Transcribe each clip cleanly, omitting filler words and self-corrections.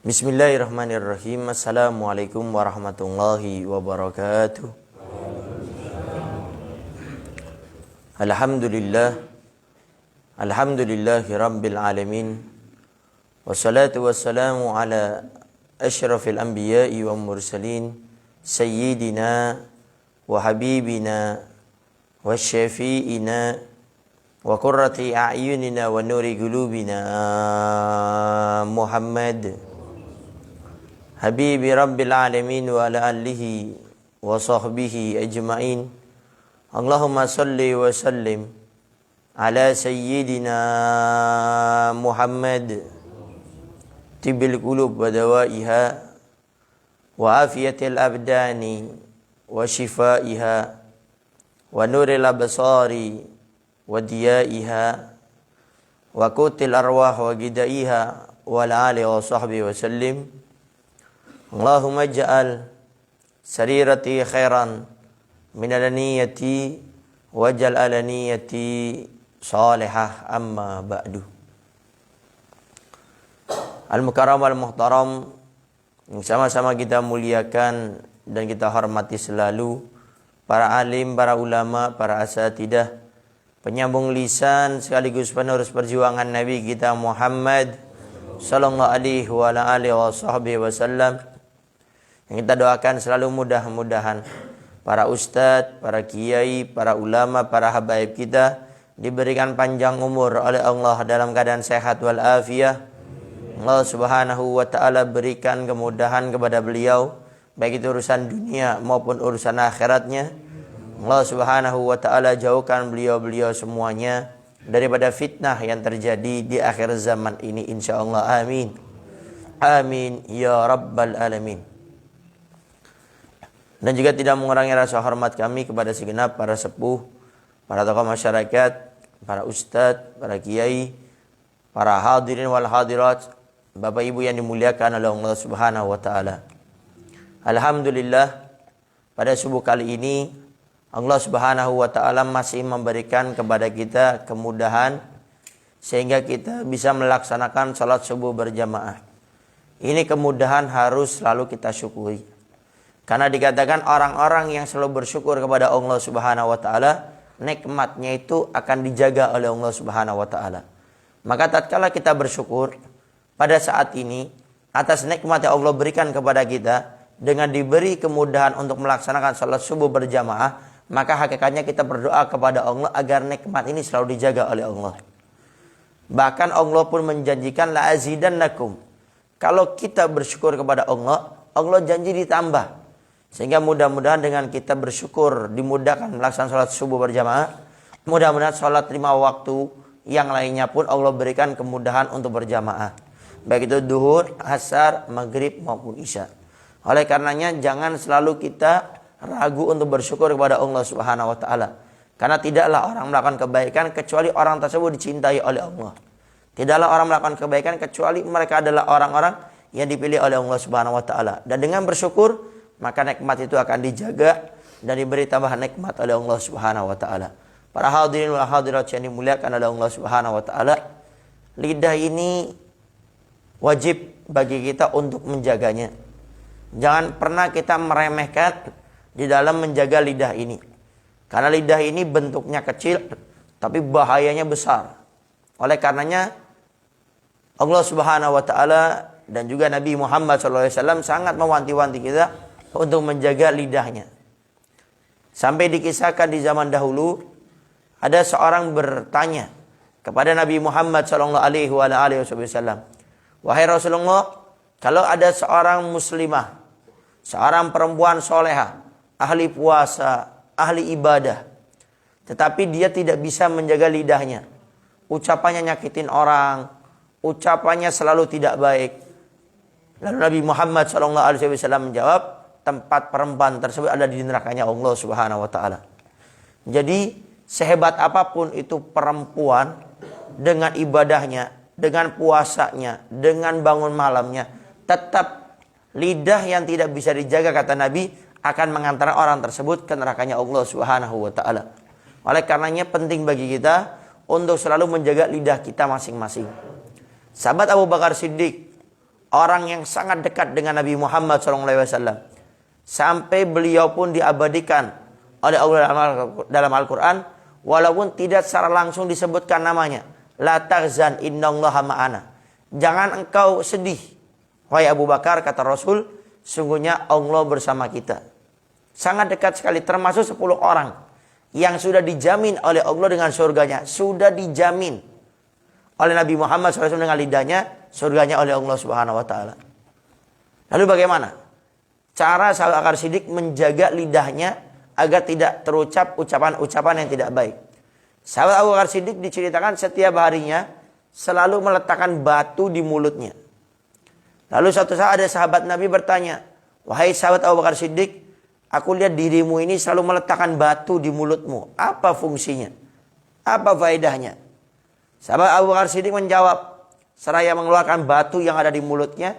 Bismillahirrahmanirrahim. Assalamualaikum warahmatullahi wabarakatuh. Alhamdulillahi rabbil alamin. Wassalatu wassalamu ala asyrafil anbiya'i wa mursalin sayyidina wa habibina wa syafi'ina wa qurrati a'yunina wa nuri qulubina Muhammad Habibi Rabbil Alamin wa ala alihi wa sahbihi ajma'in. Allahumma salli wa sallim ala sayyidina Muhammad tibbil qulub wa dawaiha wa afiyatil abdani wa shifaiha wa nuril absari wa diyaiha wa qutil arwah wa gidaiha wa ala alihi wa sahbihi wa sallim. Allahumma ja'al sarirati khairan minal niyati waj'al alaniyati salihah amma ba'du. Al-mukarram al-muhtaram, yang sama-sama kita muliakan dan kita hormati selalu para alim, para ulama, para asatidah, penyambung lisan sekaligus penerus perjuangan Nabi kita Muhammad sallallahu alaihi wa alihi wasallam. Yang kita doakan selalu mudah-mudahan para ustadz, para kiai, para ulama, para habaib kita diberikan panjang umur oleh Allah dalam keadaan sehat wal afiyah. Allah Subhanahu wa taala berikan kemudahan kepada beliau baik itu urusan dunia maupun urusan akhiratnya. Allah Subhanahu wa taala jauhkan beliau-beliau semuanya daripada fitnah yang terjadi di akhir zaman ini insyaallah. Amin. Amin ya rabbal alamin. Dan juga tidak mengurangi rasa hormat kami kepada segenap para sepuh, para tokoh masyarakat, para ustadz, para kiai, para hadirin wal hadirat, bapak ibu yang dimuliakan oleh Allah Subhanahu wa taala. Alhamdulillah, pada subuh kali ini Allah Subhanahu wa taala masih memberikan kepada kita kemudahan sehingga kita bisa melaksanakan salat subuh berjamaah. Ini kemudahan harus selalu kita syukuri. Karena dikatakan orang-orang yang selalu bersyukur kepada Allah Subhanahu wa taala, nikmatnya itu akan dijaga oleh Allah Subhanahu wa taala. Maka tatkala kita bersyukur pada saat ini atas nikmat yang Allah berikan kepada kita dengan diberi kemudahan untuk melaksanakan salat subuh berjamaah, maka hakikatnya kita berdoa kepada Allah agar nikmat ini selalu dijaga oleh Allah. Bahkan Allah pun menjanjikan la azidannakum. Kalau kita bersyukur kepada Allah, Allah janji ditambah. Sehingga mudah-mudahan dengan kita bersyukur dimudahkan melaksanakan salat subuh berjamaah. Mudah-mudahan salat 5 waktu yang lainnya pun Allah berikan kemudahan untuk berjamaah. Baik itu duhur, asar, maghrib maupun isya. Oleh karenanya jangan selalu kita ragu untuk bersyukur kepada Allah Subhanahu wa taala. Karena tidaklah orang melakukan kebaikan kecuali orang tersebut dicintai oleh Allah. Tidaklah orang melakukan kebaikan kecuali mereka adalah orang-orang yang dipilih oleh Allah Subhanahu wa taala. Dan dengan bersyukur maka nikmat itu akan dijaga dan diberi tambahan nikmat oleh Allah Subhanahu wa taala. Para hadirin wal hadirat yang dimuliakan oleh Allah Subhanahu wa taala, lidah ini wajib bagi kita untuk menjaganya. Jangan pernah kita meremehkan di dalam menjaga lidah ini. Karena lidah ini bentuknya kecil tapi bahayanya besar. Oleh karenanya Allah Subhanahu wa taala dan juga Nabi Muhammad SAW sangat mewanti-wanti kita untuk menjaga lidahnya. Sampai dikisahkan di zaman dahulu ada seorang bertanya kepada Nabi Muhammad SAW, wahai Rasulullah, kalau ada seorang muslimah, seorang perempuan solehah, ahli puasa, ahli ibadah, tetapi dia tidak bisa menjaga lidahnya, ucapannya nyakitin orang, ucapannya selalu tidak baik. Lalu Nabi Muhammad SAW menjawab, tempat perempuan tersebut ada di nerakanya Allah Subhanahu wa taala. Jadi sehebat apapun itu perempuan dengan ibadahnya, dengan puasanya, dengan bangun malamnya, tetap lidah yang tidak bisa dijaga kata Nabi akan mengantarkan orang tersebut ke nerakanya Allah Subhanahu wa taala. Oleh karenanya penting bagi kita untuk selalu menjaga lidah kita masing-masing. Sahabat Abu Bakar Siddiq orang yang sangat dekat dengan Nabi Muhammad SAW. Sampai beliau pun diabadikan oleh Allah dalam Al-Quran, walaupun tidak secara langsung disebutkan namanya. La tahzan innallaha ma'ana. Jangan engkau sedih, wahai Abu Bakar, kata Rasul, sungguhnya Allah bersama kita. Sangat dekat sekali, termasuk 10 orang yang sudah dijamin oleh Allah dengan surganya. Sudah dijamin oleh Nabi Muhammad SAW dengan lidahnya, surganya oleh Allah Subhanahu wa Ta'ala. Lalu bagaimana cara sahabat Abu Bakar Siddiq menjaga lidahnya agar tidak terucap ucapan-ucapan yang tidak baik? Sahabat Abu Bakar Siddiq diceritakan setiap harinya selalu meletakkan batu di mulutnya. Lalu suatu saat ada sahabat Nabi bertanya, wahai sahabat Abu Bakar Siddiq, aku lihat dirimu ini selalu meletakkan batu di mulutmu. Apa fungsinya? Apa faedahnya? Sahabat Abu Bakar Siddiq menjawab, seraya mengeluarkan batu yang ada di mulutnya.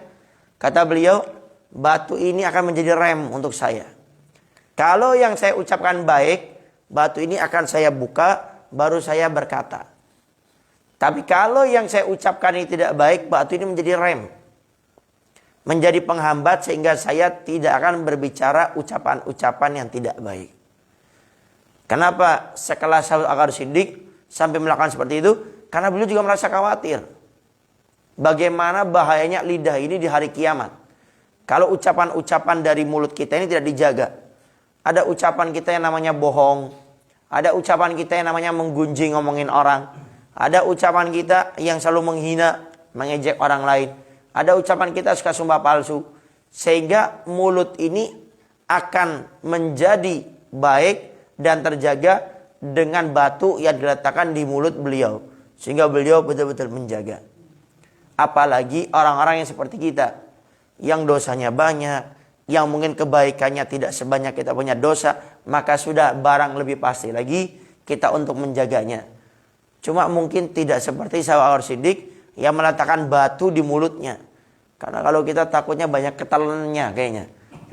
Kata beliau, batu ini akan menjadi rem untuk saya. Kalau yang saya ucapkan baik, batu ini akan saya buka, baru saya berkata. Tapi kalau yang saya ucapkan ini tidak baik, batu ini menjadi rem. Menjadi penghambat sehingga saya tidak akan berbicara ucapan-ucapan yang tidak baik. Kenapa sekelas sahabat Abu Bakar Siddiq sampai melakukan seperti itu? Karena beliau juga merasa khawatir. Bagaimana bahayanya lidah ini di hari kiamat. Kalau ucapan-ucapan dari mulut kita ini tidak dijaga. Ada ucapan kita yang namanya bohong. Ada ucapan kita yang namanya menggunjing ngomongin orang. Ada ucapan kita yang selalu menghina, mengejek orang lain. Ada ucapan kita suka sumpah palsu. Sehingga mulut ini akan menjadi baik dan terjaga dengan batu yang diletakkan di mulut beliau. Sehingga beliau betul-betul menjaga. Apalagi orang-orang yang seperti kita. Yang dosanya banyak. Yang mungkin kebaikannya tidak sebanyak kita punya dosa. Maka sudah barang lebih pasti lagi kita untuk menjaganya. Cuma mungkin tidak seperti sahabat Abu Bakar Siddiq yang meletakkan batu di mulutnya. Karena kalau kita takutnya banyak ketelannya kayaknya.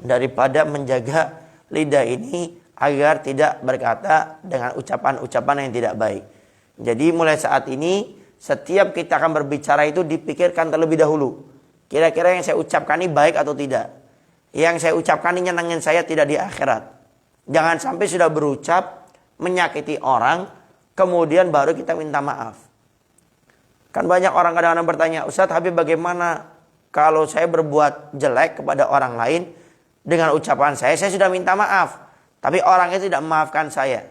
Daripada menjaga lidah ini agar tidak berkata dengan ucapan-ucapan yang tidak baik. Jadi mulai saat ini setiap kita akan berbicara itu dipikirkan terlebih dahulu. Kira-kira yang saya ucapkan ini baik atau tidak. Yang saya ucapkan ini nyenangin saya tidak di akhirat. Jangan sampai sudah berucap menyakiti orang. Kemudian baru kita minta maaf. Kan banyak orang kadang-kadang bertanya, Ustadz Habib bagaimana kalau saya berbuat jelek kepada orang lain dengan ucapan saya sudah minta maaf. Tapi orang itu tidak memaafkan saya.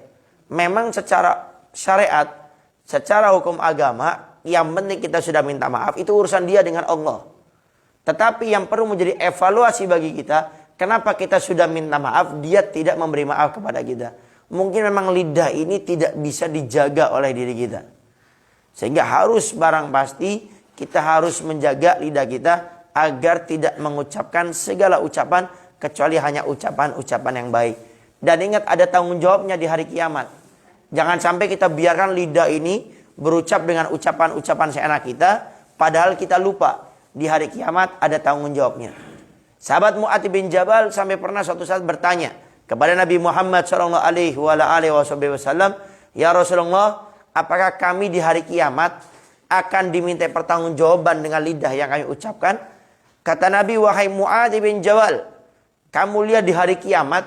Memang secara syariat, secara hukum agama, yang penting kita sudah minta maaf, itu urusan dia dengan Allah. Tetapi yang perlu menjadi evaluasi bagi kita, kenapa kita sudah minta maaf, dia tidak memberi maaf kepada kita. Mungkin memang lidah ini tidak bisa dijaga oleh diri kita. Sehingga harus barang pasti kita harus menjaga lidah kita agar tidak mengucapkan segala ucapan kecuali hanya ucapan-ucapan yang baik. Dan ingat ada tanggung jawabnya di hari kiamat. Jangan sampai kita biarkan lidah ini berucap dengan ucapan-ucapan seenak kita padahal kita lupa di hari kiamat ada tanggung jawabnya. Sahabat Mu'adz bin Jabal sampai pernah suatu saat bertanya kepada Nabi Muhammad SAW, ya Rasulullah, apakah kami di hari kiamat akan diminta pertanggungjawaban dengan lidah yang kami ucapkan? Kata Nabi, wahai Mu'adz bin Jabal, kamu lihat di hari kiamat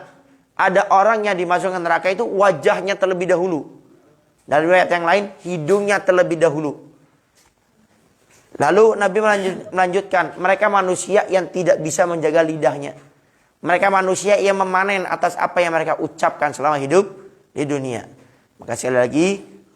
ada orang yang dimasukkan neraka itu wajahnya terlebih dahulu. Dalam riwayat yang lain, hidungnya terlebih dahulu. Lalu Nabi melanjutkan, mereka manusia yang tidak bisa menjaga lidahnya. Mereka manusia yang memanen atas apa yang mereka ucapkan selama hidup di dunia. Maka sekali lagi,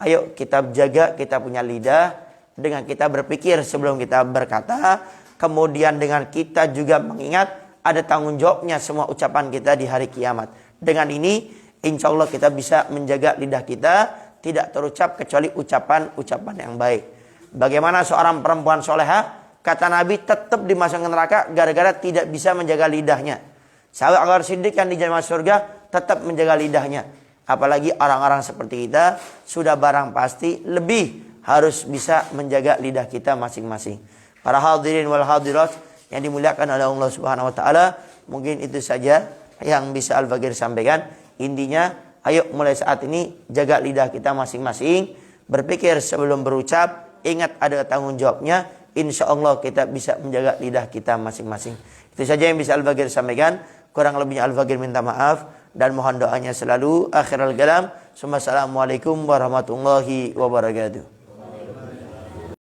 ayo kita jaga kita punya lidah dengan kita berpikir sebelum kita berkata. Kemudian dengan kita juga mengingat ada tanggung jawabnya semua ucapan kita di hari kiamat. Dengan ini, insya Allah kita bisa menjaga lidah kita tidak terucap kecuali ucapan-ucapan yang baik. Bagaimana seorang perempuan solehah, kata Nabi tetap dimasukkan neraka gara-gara tidak bisa menjaga lidahnya. Sahabat Abu Bakar Siddiq yang di jannah surga tetap menjaga lidahnya. Apalagi orang-orang seperti kita sudah barang pasti lebih harus bisa menjaga lidah kita masing-masing. Para hadirin wal hadirat yang dimuliakan oleh Allah Subhanahu wa taala, mungkin itu saja yang bisa Al-Fakir sampaikan. Intinya, ayo mulai saat ini jaga lidah kita masing-masing, berpikir sebelum berucap, ingat ada tanggung jawabnya. insya Allah kita bisa menjaga lidah kita masing-masing. Itu saja yang bisa Al-Bagir sampaikan. Kurang lebihnya Al-Bagir minta maaf dan mohon doanya selalu. Akhirul kalam. Assalamualaikum warahmatullahi wabarakatuh.